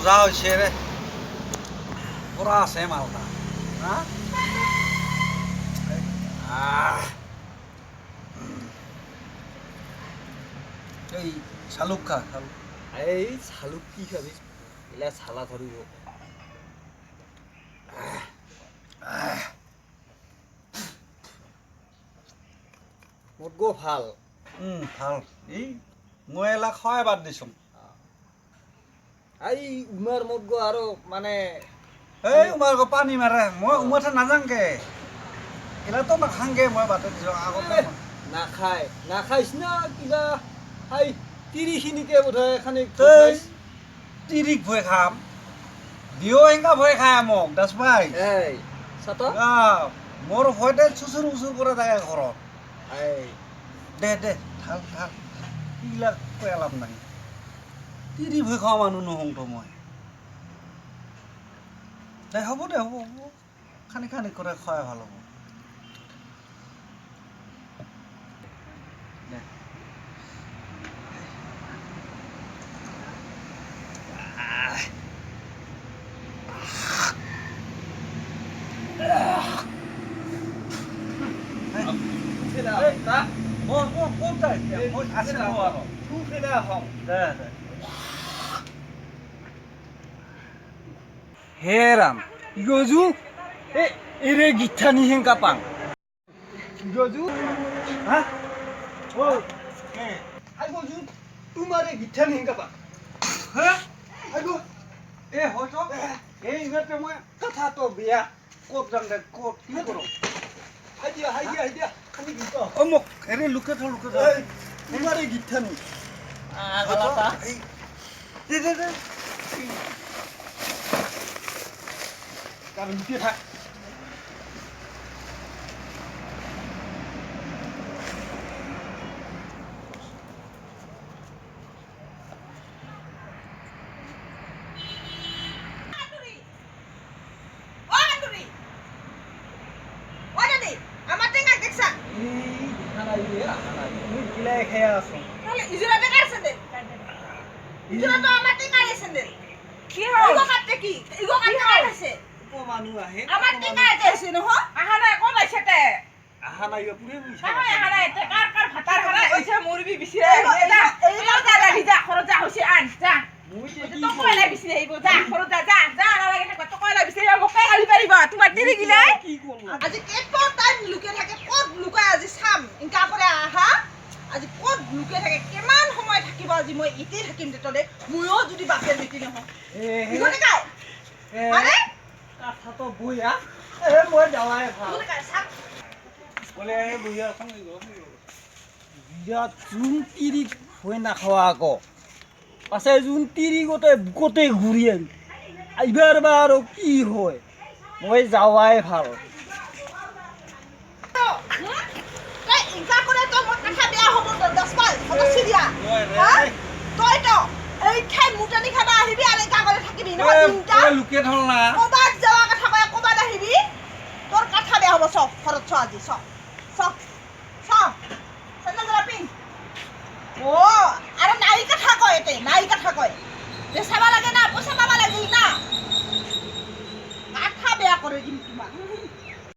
মজা হৈছে ৰে পুৰা আছে মালটা হা এই চালুক খা চালুক এই চালুক কি খাবি এলা ছালা ধৰিব মোতগো ভাল ভাল এই মই এলা খোৱাই বাদ দিছোঁ এই উমাৰ মোতগো আৰু মানে এই উমাৰ পানী মাৰে মই উমাৰতে নাযাংগে এলাতো নাখাংগে মই বাটে দিছোঁ আগতে নাখায় নাখাইছ না কিবা হাই তিৰিখিনিকে বোধহয় এখানি তিৰিক ভয় খাম দিও এংকা ভয় খাই মোক দাস ভাই এই চাত মোৰ ভয়তে চুচুৰ উচুৰ কৰে থাকে ঘৰত এই দে দে ভাল ভাল এইবিলাক কৈ লাভ নাই তিৰি ভয় খোৱা মানুহ নহওঁতো মই দে হ'ব দে হ'ব হ'ব খানি খানি কৰে খোৱাই ভাল হ'ব দে হেৰাম গজু এৰে গিঠানি হেংকা পাং গজু হা ও আই গজু তোমারে গিঠানি হেংকা পাং হ্যাঁ আগো এ হয়তো এই ইহঁতে মই কথা তো বিয়া ক'ত যাম দে ক'ত কি কৰোঁ হাই দিয়া খালি গিত অ মোক হেৰি লুকে থ তোমারে গিঠানি আগলাটা এই দে দে দে কারণ লুকে থাক আজি ক'ত লুকে থাকে কিমান সময় থাকিব আজি মই ইতেই থাকিম তেতলে ময়ো যদি বাপে মিটি নহয় ইহনে কাই আরে কথা তো বইয়া এ মই যাওয়াই ভাল ইহনে কাই সাপ বলে এই বইয়া এখন বিয়া জুন তিৰি হৈ নাখাৱা আকৌ পাছে জুন তিৰি গোটেই বুকতে ঘূৰি আহি এইবাৰ বা আৰু কি হয় মই যাৱাই ভাল তাই ইনকা করে তো মোর কথা বেয়া হব তো 10 পাল কত সিরিয়া হ্যাঁ তুই তো এই খাই মুটানি খাবা আহিবি আলে কাগলে থাকিবি ন তিনটা লুকে ধল না কবাত যাওয়া কথা কয় কবাত আহিবি তোর কথা বেয়া হব সব খরচ ছ আজি সব সব সব সন্না জরা পিন ও আরে নাই কথা কয় এতে নাই কথা কয় যে সাবা লাগে না পয়সা পাবা লাগিল না কথা বেয়া করে দিম